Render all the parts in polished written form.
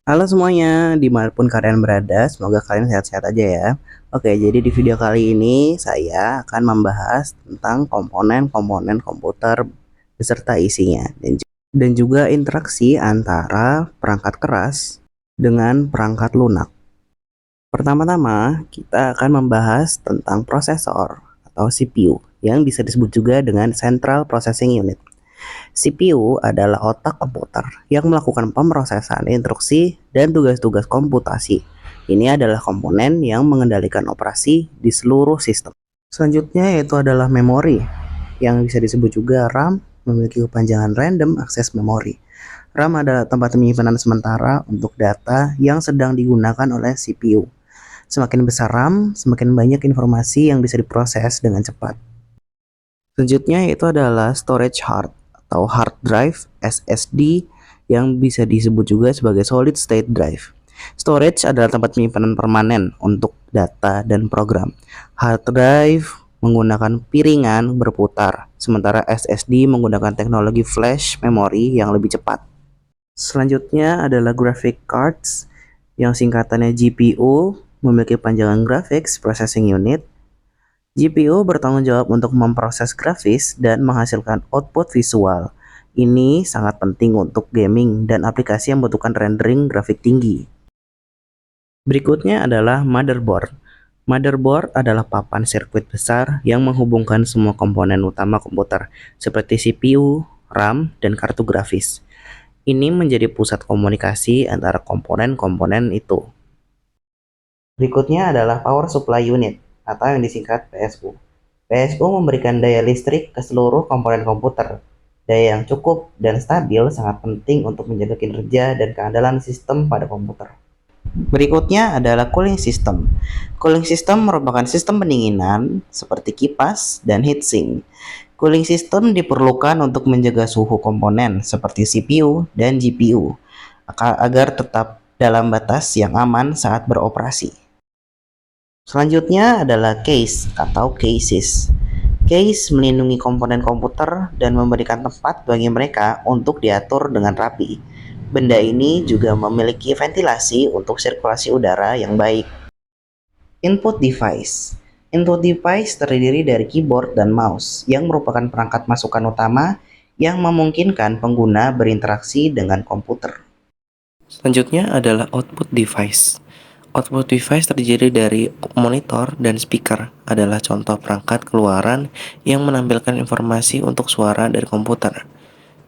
Halo semuanya, dimanapun kalian berada, semoga kalian sehat-sehat aja ya. Oke, jadi di video kali ini saya akan membahas tentang komponen-komponen komputer beserta isinya dan juga interaksi antara perangkat keras dengan perangkat lunak. Pertama-tama, kita akan membahas tentang prosesor atau CPU yang bisa disebut juga dengan Central Processing Unit. CPU adalah otak komputer yang melakukan pemrosesan instruksi dan tugas-tugas komputasi. Ini adalah komponen yang mengendalikan operasi di seluruh sistem. Selanjutnya yaitu adalah memori, yang bisa disebut juga RAM, memiliki kepanjangan Random Access Memory. RAM adalah tempat penyimpanan sementara untuk data yang sedang digunakan oleh CPU. Semakin besar RAM, semakin banyak informasi yang bisa diproses dengan cepat. Selanjutnya itu adalah storage hard atau hard drive SSD yang bisa disebut juga sebagai solid state drive. Storage adalah tempat penyimpanan permanen untuk data dan program. Hard drive menggunakan piringan berputar, sementara SSD menggunakan teknologi flash memory yang lebih cepat. Selanjutnya adalah graphic cards yang singkatannya GPU, memiliki panjangan Graphics Processing Unit. GPU bertanggung jawab untuk memproses grafis dan menghasilkan output visual. Ini sangat penting untuk gaming dan aplikasi yang membutuhkan rendering grafik tinggi. Berikutnya adalah motherboard. Motherboard adalah papan sirkuit besar yang menghubungkan semua komponen utama komputer, seperti CPU, RAM, dan kartu grafis. Ini menjadi pusat komunikasi antara komponen-komponen itu. Berikutnya adalah power supply unit atau yang disingkat PSU. PSU memberikan daya listrik ke seluruh komponen komputer. Daya yang cukup dan stabil sangat penting untuk menjaga kinerja dan keandalan sistem pada komputer. Berikutnya adalah cooling system. Cooling system merupakan sistem pendinginan seperti kipas dan heatsink. Cooling system diperlukan untuk menjaga suhu komponen seperti CPU dan GPU agar tetap dalam batas yang aman saat beroperasi. Selanjutnya adalah case atau cases. Case melindungi komponen komputer dan memberikan tempat bagi mereka untuk diatur dengan rapi. Benda ini juga memiliki ventilasi untuk sirkulasi udara yang baik. Input device. Input device terdiri dari keyboard dan mouse yang merupakan perangkat masukan utama yang memungkinkan pengguna berinteraksi dengan komputer. Selanjutnya adalah output device. Output device terdiri dari monitor dan speaker, adalah contoh perangkat keluaran yang menampilkan informasi untuk suara dari komputer.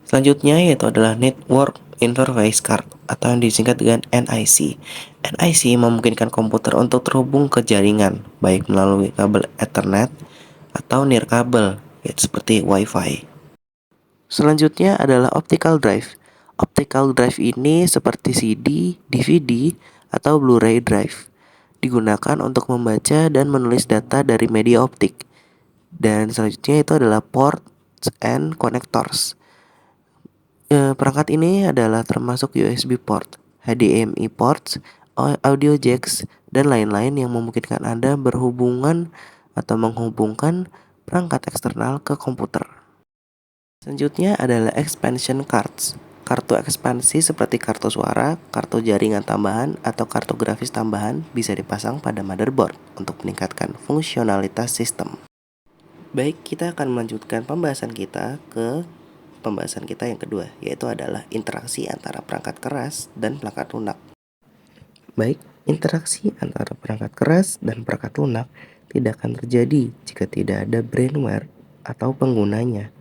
Selanjutnya yaitu adalah Network Interface Card atau yang disingkat dengan NIC. NIC memungkinkan komputer untuk terhubung ke jaringan, baik melalui kabel Ethernet atau nirkabel, yaitu seperti Wi-Fi. Selanjutnya adalah optical drive. Optical drive ini seperti CD, DVD, atau Blu-ray drive. Digunakan untuk membaca dan menulis data dari media optik. Dan selanjutnya itu adalah ports and connectors. Perangkat ini adalah termasuk USB port, HDMI ports, audio jacks, dan lain-lain yang memungkinkan Anda berhubungan atau menghubungkan perangkat eksternal ke komputer. Selanjutnya adalah expansion cards. Kartu ekspansi seperti kartu suara, kartu jaringan tambahan, atau kartu grafis tambahan bisa dipasang pada motherboard untuk meningkatkan fungsionalitas sistem. Baik, kita akan melanjutkan pembahasan kita ke pembahasan kita yang kedua, yaitu adalah interaksi antara perangkat keras dan perangkat lunak. Baik, interaksi antara perangkat keras dan perangkat lunak tidak akan terjadi jika tidak ada brainware atau penggunanya.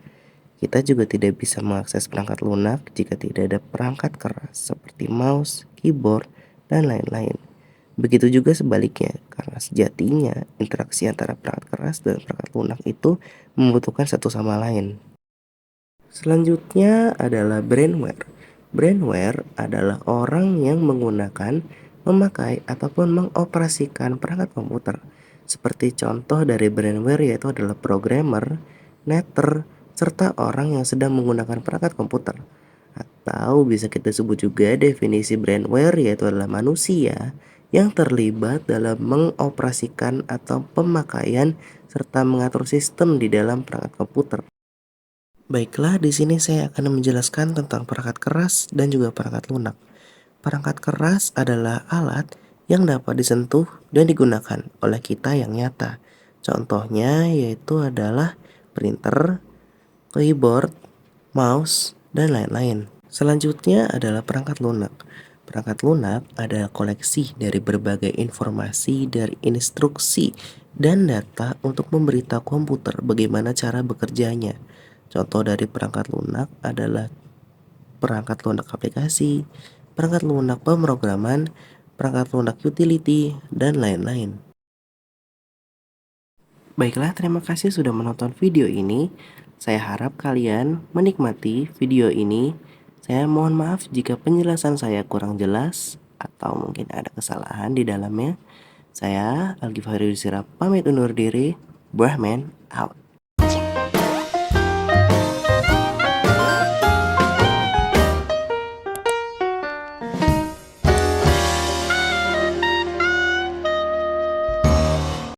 Kita juga tidak bisa mengakses perangkat lunak jika tidak ada perangkat keras seperti mouse, keyboard, dan lain-lain. Begitu juga sebaliknya, karena sejatinya interaksi antara perangkat keras dan perangkat lunak itu membutuhkan satu sama lain. Selanjutnya adalah brainware. Brainware adalah orang yang menggunakan, memakai, ataupun mengoperasikan perangkat komputer. Seperti contoh dari brainware yaitu adalah programmer, netter, serta orang yang sedang menggunakan perangkat komputer. Atau bisa kita sebut juga definisi brainware yaitu adalah manusia yang terlibat dalam mengoperasikan atau pemakaian serta mengatur sistem di dalam perangkat komputer. Baiklah, di sini saya akan menjelaskan tentang perangkat keras dan juga perangkat lunak. Perangkat keras adalah alat yang dapat disentuh dan digunakan oleh kita yang nyata. Contohnya yaitu adalah printer, keyboard, mouse, dan lain-lain. Selanjutnya adalah perangkat lunak. Perangkat lunak adalah koleksi dari berbagai informasi dari instruksi dan data untuk memberitahu komputer bagaimana cara bekerjanya. Contoh dari perangkat lunak adalah perangkat lunak aplikasi, perangkat lunak pemrograman, perangkat lunak utility, dan lain-lain. Baiklah, terima kasih sudah menonton video ini. Saya harap kalian menikmati video ini. Saya mohon maaf jika penjelasan saya kurang jelas atau mungkin ada kesalahan di dalamnya. Saya Algi Fahri Sirap pamit undur diri. Brahman out.